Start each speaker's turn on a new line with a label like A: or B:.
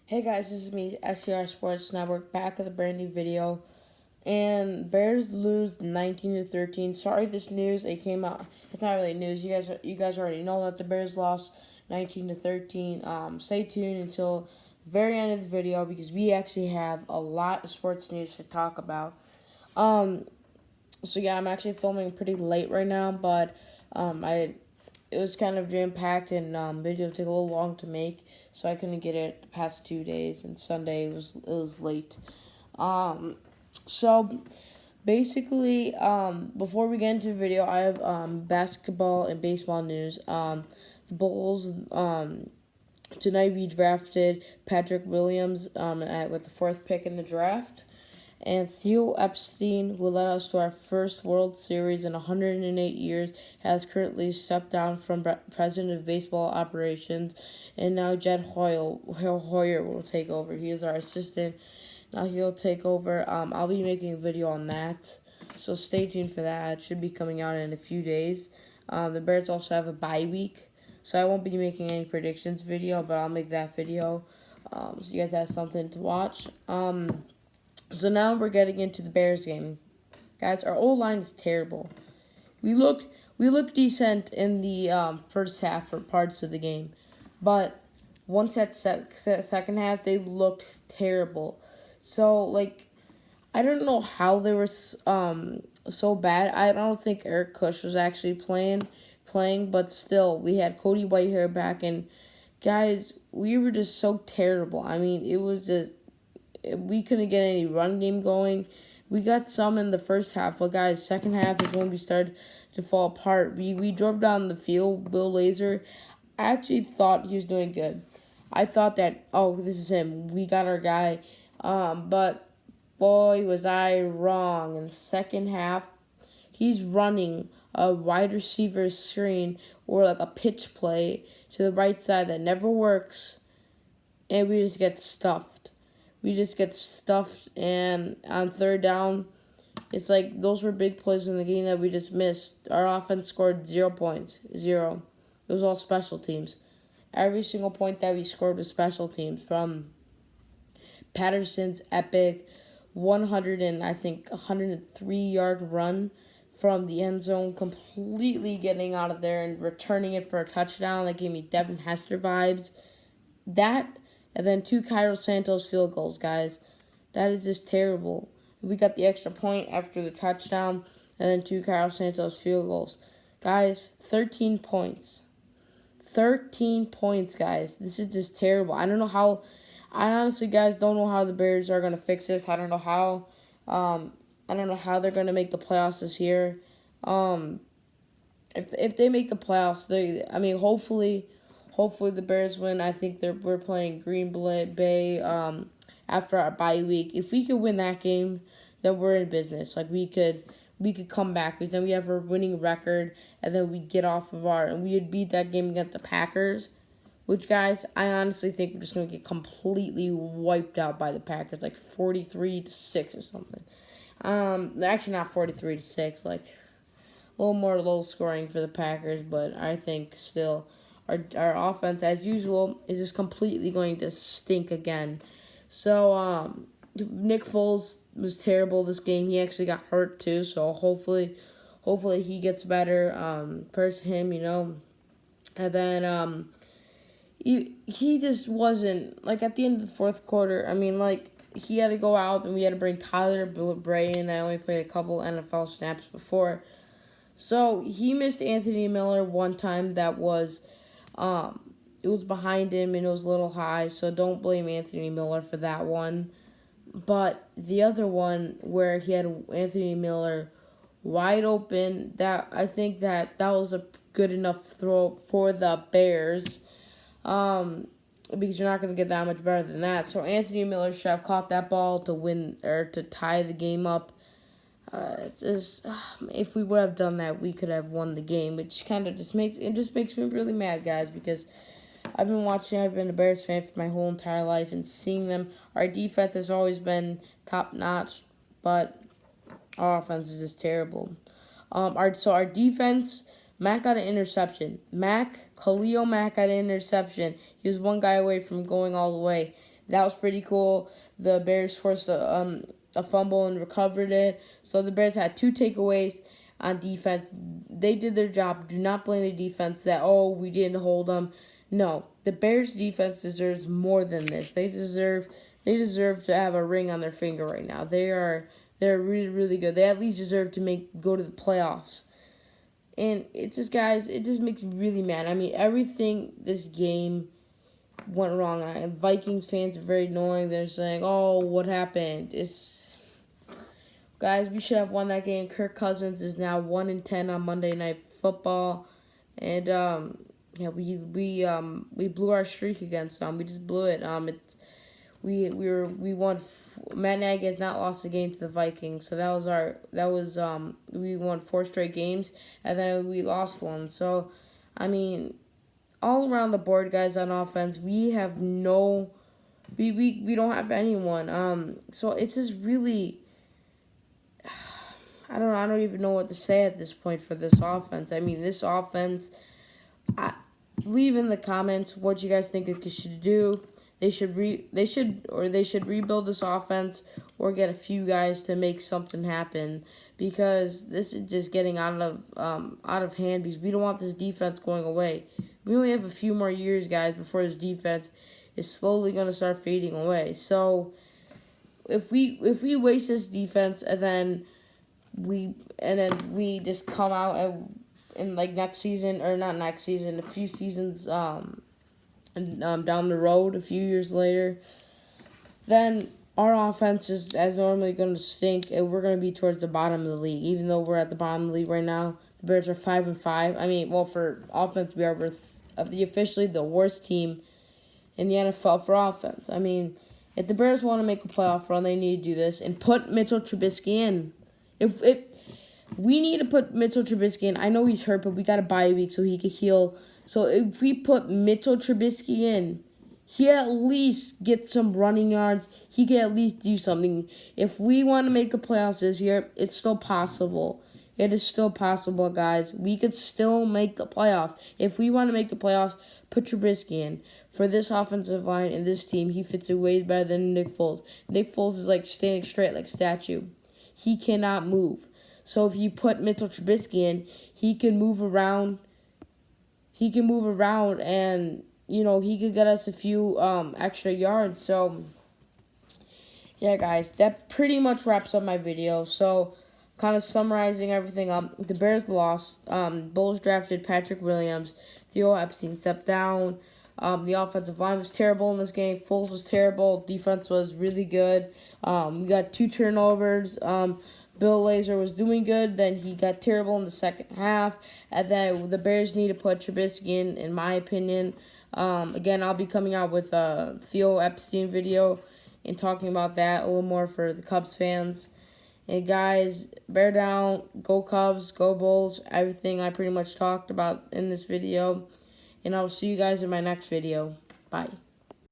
A: Hey guys, this is me, SCR Sports Network, back with a brand new video. And Bears lose 19-13. Sorry, this news it came out. It's not really news. You guys already know that the Bears lost 19-13. Stay tuned until the very end of the video because we actually have a lot of sports news to talk about. So yeah, I'm actually filming pretty late right now, but I it was kind of jam packed and video took a little long to make, so I couldn't get it the past 2 days. And Sunday it was late. So basically, before we get into the video, I have basketball and baseball news. The Bulls tonight we drafted Patrick Williams with the fourth pick in the draft. And Theo Epstein, who led us to our first World Series in 108 years, has currently stepped down from president of baseball operations, and now Jed Hoyer will take over. He is our assistant. Now he'll take over. I'll be making a video on that, so stay tuned for that. It should be coming out in a few days. The Bears also have a bye week, so I won't be making any predictions video, but I'll make that video, so you guys have something to watch. So now we're getting into the Bears game. Guys, our O-line is terrible. We looked decent in the first half for parts of the game. But once that second half, they looked terrible. So, I don't know how they were so bad. I don't think Eric Kush was actually playing, but still, we had Cody Whitehair back, and guys, we were just so terrible. I mean, it was just, we couldn't get any run game going. We got some in the first half, but guys, second half is when we started to fall apart. We drove down the field. Bill Lazor, I actually thought he was doing good. I thought that, oh, this is him. We got our guy. But boy, was I wrong. In the second half, he's running a wide receiver screen or like a pitch play to the right side that never works, and we just get stuffed. And on third down, it's like those were big plays in the game that we just missed. Our offense scored 0 points. 0. It was all special teams. Every single point that we scored was special teams, from Patterson's epic 103-yard run from the end zone, completely getting out of there and returning it for a touchdown. That gave me Devin Hester vibes. That, and then 2 Cairo Santos field goals, guys. That is just terrible. We got the extra point after the touchdown, and then 2 Cairo Santos field goals. Guys, 13 points. 13 points, guys. This is just terrible. I honestly, guys, don't know how the Bears are going to fix this. I don't know how. I don't know how they're going to make the playoffs this year. If they make the playoffs, hopefully the Bears win. I think we're playing Green Bay after our bye week. If we could win that game, then we're in business. Like, we could come back, because then we have a winning record, and then we get off of and we would beat that game against the Packers, which, guys, I honestly think we're just going to get completely wiped out by the Packers, like 43-6 or something. Actually not 43-6, like a little more low scoring for the Packers, but I think still our offense, as usual, is just completely going to stink again. So, Nick Foles was terrible this game. He actually got hurt too, so hopefully he gets better. Prayers to him, And then he just wasn't, like, at the end of the fourth quarter. I mean, like, he had to go out, and we had to bring Tyler Bray in. I only played a couple NFL snaps before. So he missed Anthony Miller one time that was, it was behind him and it was a little high, so don't blame Anthony Miller for that one. But the other one where he had Anthony Miller wide open, I think that was a good enough throw for the Bears, because you're not going to get that much better than that. So Anthony Miller should have caught that ball to win or to tie the game up. It's just, if we would have done that, we could have won the game, which kind of just makes me really mad, guys, because I've been a Bears fan for my whole entire life, and seeing them, our defense has always been top notch, but our offense is just terrible. Our defense, Mac got an interception. Khalil Mack got an interception. He was one guy away from going all the way. That was pretty cool. The Bears forced a fumble and recovered it. So the Bears had 2 takeaways on defense. They did their job. Do not blame the defense that, oh, we didn't hold them. No, the Bears defense deserves more than this. They deserve to have a ring on their finger right now. They're really, really good. They at least deserve to go to the playoffs. And it's just, guys, it just makes me really mad. I mean, everything this game went wrong. And Vikings fans are very annoying. They're saying, oh, what happened? Guys, we should have won that game. Kirk Cousins is now 1-10 on Monday Night Football. And, yeah, we blew our streak against them. We just blew it. We won. Matt Nagy has not lost a game to the Vikings, so we won 4 straight games, and then we lost one. So, I mean, all around the board, guys, on offense, we have we don't have anyone. So it's just really, I don't even know what to say at this point for this offense. I mean, this offense, leave in the comments what you guys think they should do. They should rebuild this offense or get a few guys to make something happen, because this is just getting out of hand, because we don't want this defense going away. We only have a few more years, guys, before this defense is slowly going to start fading away. So if we waste this defense and then we just come out in like next season, or not next season, a few seasons down the road, a few years later, then our offense is as normally going to stink, and we're going to be towards the bottom of the league. Even though we're at the bottom of the league right now, the Bears are 5-5. I mean, well, for offense, we are officially the worst team in the NFL for offense. I mean, if the Bears want to make a playoff run, they need to do this and put Mitchell Trubisky in. If we need to put Mitchell Trubisky in, I know he's hurt, but we got a bye week so he could heal. So if we put Mitchell Trubisky in, he at least gets some running yards. He can at least do something. If we want to make the playoffs this year, it's still possible. It is still possible, guys. We could still make the playoffs. If we want to make the playoffs, put Trubisky in. For this offensive line and this team, he fits it way better than Nick Foles. Nick Foles is like standing straight like a statue. He cannot move. So if you put Mitchell Trubisky in, he can move around. And, he could get us a few extra yards. So, yeah, guys, that pretty much wraps up my video. So, kind of summarizing everything up, the Bears lost. Bulls drafted Patrick Williams. Theo Epstein stepped down. The offensive line was terrible in this game. Foles was terrible. Defense was really good. We got 2 turnovers. Bill Lazor was doing good, then he got terrible in the second half, and then the Bears need to put Trubisky in my opinion. Again, I'll be coming out with a Theo Epstein video and talking about that a little more for the Cubs fans. And guys, bear down, go Cubs, go Bulls, everything I pretty much talked about in this video. And I will see you guys in my next video. Bye.